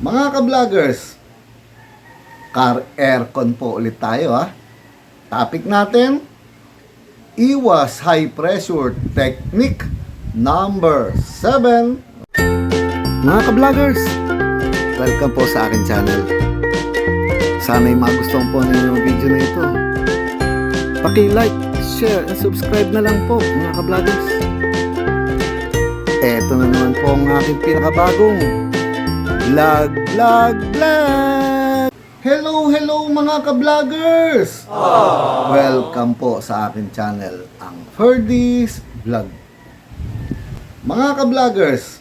Mga ka-vloggers, car aircon po ulit tayo ha. Topic natin, iwas high pressure technique number 7. Mga ka-vloggers, welcome po sa akin channel. Sana'y magustuhan po ninyo yung video na ito. Paki-like, share, and subscribe na lang po mga ka-vloggers. Eto na naman po ang aking pinakabagong vlog. Hello mga ka-vloggers! Welcome po sa akin channel, ang Ferdy's Vlog. Mga ka-vloggers,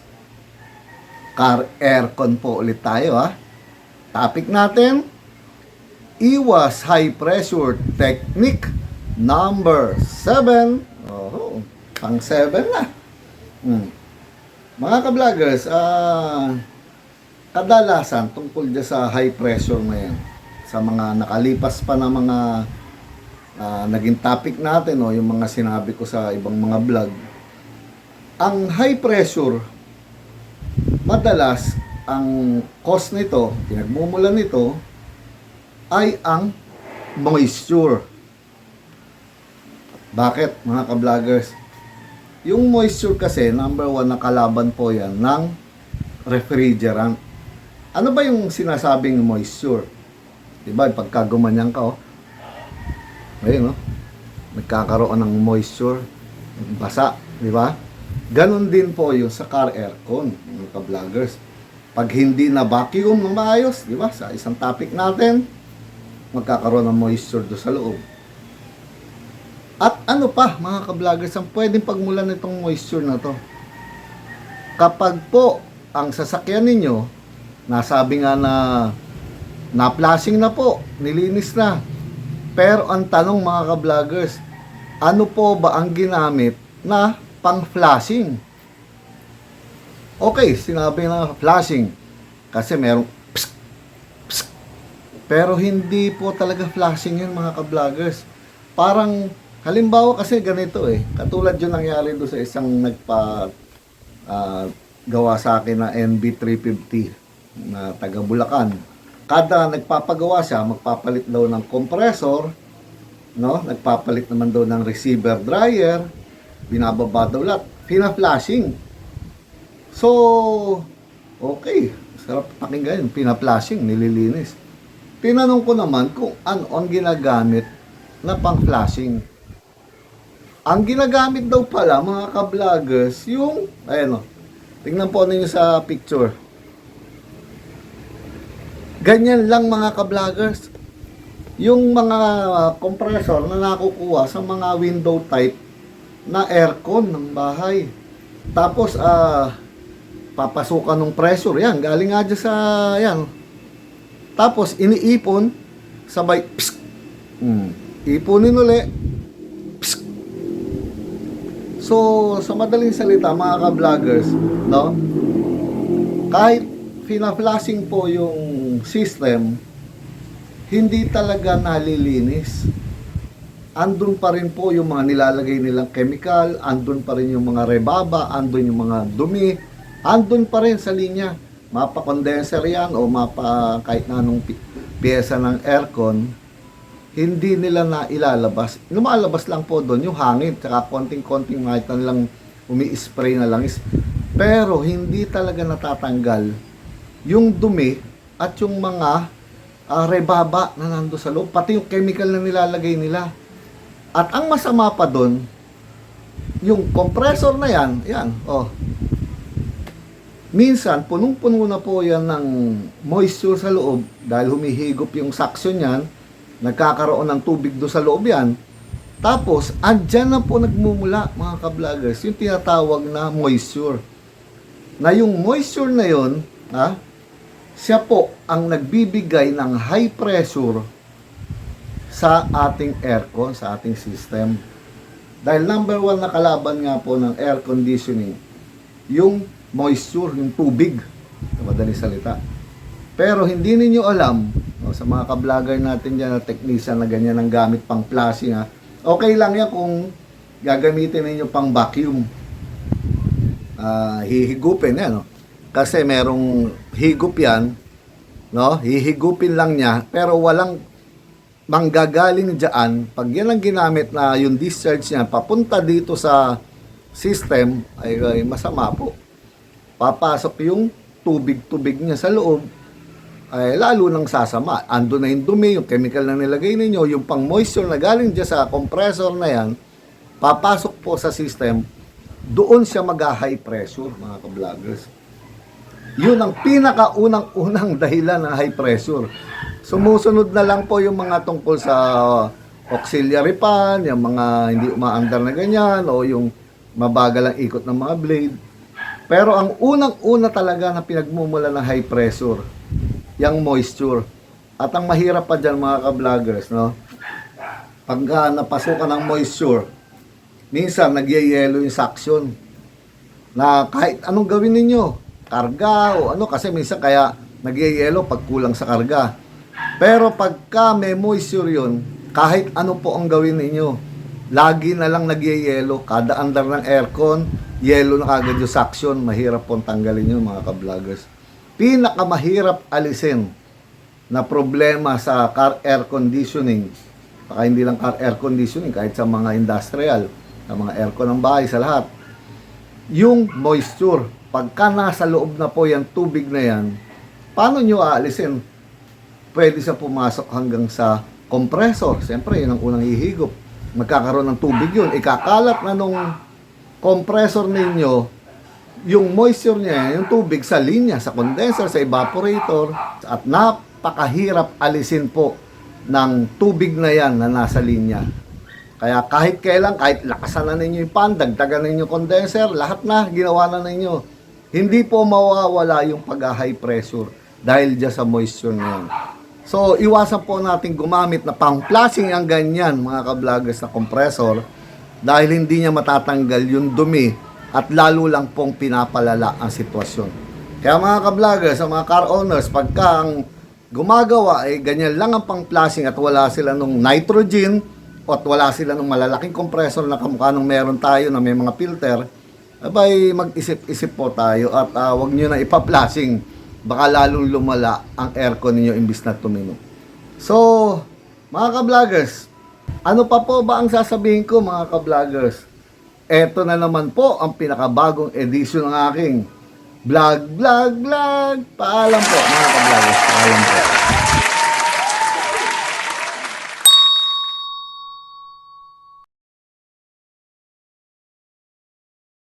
car aircon po ulit tayo ha. Topic natin, iwas high pressure technique number 7. Oh, pang 7 na. Mga ka-vloggers, kadalasan tungkol dyan sa high pressure na yan, sa mga nakalipas pa na mga naging topic natin, o yung mga sinabi ko sa ibang mga vlog, ang high pressure, madalas ang cause nito, pinagmumulan nito, ay ang moisture. Bakit mga ka-vloggers? Yung moisture kasi, number 1 na kalaban po yan ng refrigerant. Ano ba yung sinasabing moisture? Diba, pagka gumanyan ka, ayun, nagkakaroon ng moisture, basa, diba? Ganon din po yung sa car aircon, mga ka-vloggers. Pag hindi na vacuum ng maayos, diba, sa isang topic natin, magkakaroon ng moisture do sa loob. At ano pa, mga ka-vloggers, ang pwedeng pagmulan nitong moisture na to? Kapag po ang sasakyan ninyo, nasabi nga na flashing na po, nilinis na. Pero ang tanong mga ka-vloggers, ano po ba ang ginamit na pang-flashing? Okay, sinabi na flashing kasi merong psk, psk. Pero hindi po talaga flashing yun mga ka-vloggers. Parang halimbawa kasi ganito katulad yun nangyari doon sa isang gawa sa akin na NB350 na taga Bulacan. Kada nagpapagawa siya, magpapalit daw ng compressor, nagpapalit naman daw ng receiver dryer, binababa daw lahat, pina-flashing. So, okay, sarap pakinggan, pina-flashing, nililinis. Tinanong ko naman kung ano ang ginagamit na pang-flashing. Ang ginagamit daw pala mga ka-vloggers, yung, tingnan po ninyo sa picture. Ganyan lang mga ka-vloggers. Yung mga compressor na nakukuha sa mga window type na aircon ng bahay. Tapos, papasukan ng pressure. Yan, galing nga dyan sa, yan. Tapos, iniipon, sabay, psk. Ipunin uli. Psk. So, sa madaling salita, mga ka-vloggers, kahit fina-flashing po yung system, hindi talaga nalilinis. Andun pa rin po yung mga nilalagay nilang chemical, andun pa rin yung mga rebaba, andun yung mga dumi, andun pa rin sa linya. Mapa-condenser yan o kahit na anong piyesa ng aircon, hindi nila na ilalabas. Lumalabas lang po doon yung hangin, tsaka konting-konting makita nilang umi-spray na langis. Pero hindi talaga natatanggal yung dumi at yung mga rebaba na nando sa loob, pati yung chemical na nilalagay nila. At ang masama pa doon, yung compressor na yan, minsan, punong-puno na po yan ng moisture sa loob dahil humihigop yung suction yan, nagkakaroon ng tubig do sa loob yan. Tapos, andyan na po nagmumula, mga ka-vloggers, yung tinatawag na moisture. Na yung moisture na yun, siya po ang nagbibigay ng high pressure sa ating aircon, sa ating system. Dahil number 1 na kalaban nga po ng air conditioning, yung moisture, yung tubig, sa madaling salita. Pero hindi ninyo alam, sa mga ka-vlogger natin dyan na technician na ganyan ang gamit pang flashing, okay lang yan kung gagamitin ninyo pang vacuum. Hihigupin yan, Kasi merong higop yan no? Hihigupin lang niya, pero walang manggagaling diyan. Pag yan ang ginamit na yung discharge niya, papunta dito sa system, ay masama po. Papasok yung tubig-tubig niya sa loob, ay lalo nang sasama. Ando na yung dumi, yung chemical na nilagay ninyo, yung pang moisture na galing dyan sa compressor na yan, papasok po sa system, doon siya mag-high pressure, mga ka-vloggers. Yun ang pinakaunang-unang dahilan ng high pressure. Sumusunod na lang po yung mga tungkol sa auxiliary fan, yung mga hindi umaandar na ganyan, o yung mabagal ang ikot ng mga blade. Pero ang unang-una talaga na pinagmumula ng high pressure, yung moisture. At ang mahirap pa dyan, mga ka-vloggers, no? Pagka napasukan ng moisture, minsan nagyayelo yung suction. Na kahit anong gawin ninyo, karga o ano, kasi minsan kaya nagyayelo pag kulang sa karga. Pero pagka may moisture yun, kahit ano po ang gawin ninyo, lagi na lang nagyayelo. Kada andar ng aircon, yelo na kagad yung suction. Mahirap pong tanggalin yun, mga ka-vloggers. Pinakamahirap alisin na problema sa car air conditioning, baka hindi lang car air conditioning, kahit sa mga industrial, sa mga aircon ng bahay, sa lahat, yung moisture. Pagka nasa loob na po yung tubig na yan, paano nyo aalisin? Pwede siya pumasok hanggang sa compressor. Siyempre, yun ang unang hihigop. Magkakaroon ng tubig yun. Ikakalat na nung compressor ninyo yung moisture niya, yung tubig sa linya, sa condenser, sa evaporator, at napakahirap alisin po ng tubig na yan na nasa linya. Kaya kahit kailan, kahit lakasan na ninyo yung pan, dagdagan ninyo condenser, lahat na ginawa na ninyo. Hindi po mawawala yung pag-high pressure dahil dyan sa moisture na yan. So, iwasan po natin gumamit na pang-flushing ang ganyan, mga ka-vloggers, na compressor, dahil hindi niya matatanggal yung dumi at lalo lang pong pinapalala ang sitwasyon. Kaya mga ka-vloggers, sa mga car owners, pagka ang gumagawa ay ganyan lang ang pang-flushing at wala sila nung nitrogen at wala sila nung malalaking compressor na kamukha nung meron tayo na may mga filter, abay mag-isip-isip po tayo at wag nyo na ipa-flushing. Baka lalong lumala ang aircon ninyo imbis na tuminog. So, mga ka-vloggers, ano pa po ba ang sasabihin ko, mga ka-vloggers? Eto na naman po ang pinakabagong edisyon ng aking vlog. Paalam po, mga ka-vloggers. Paalam po.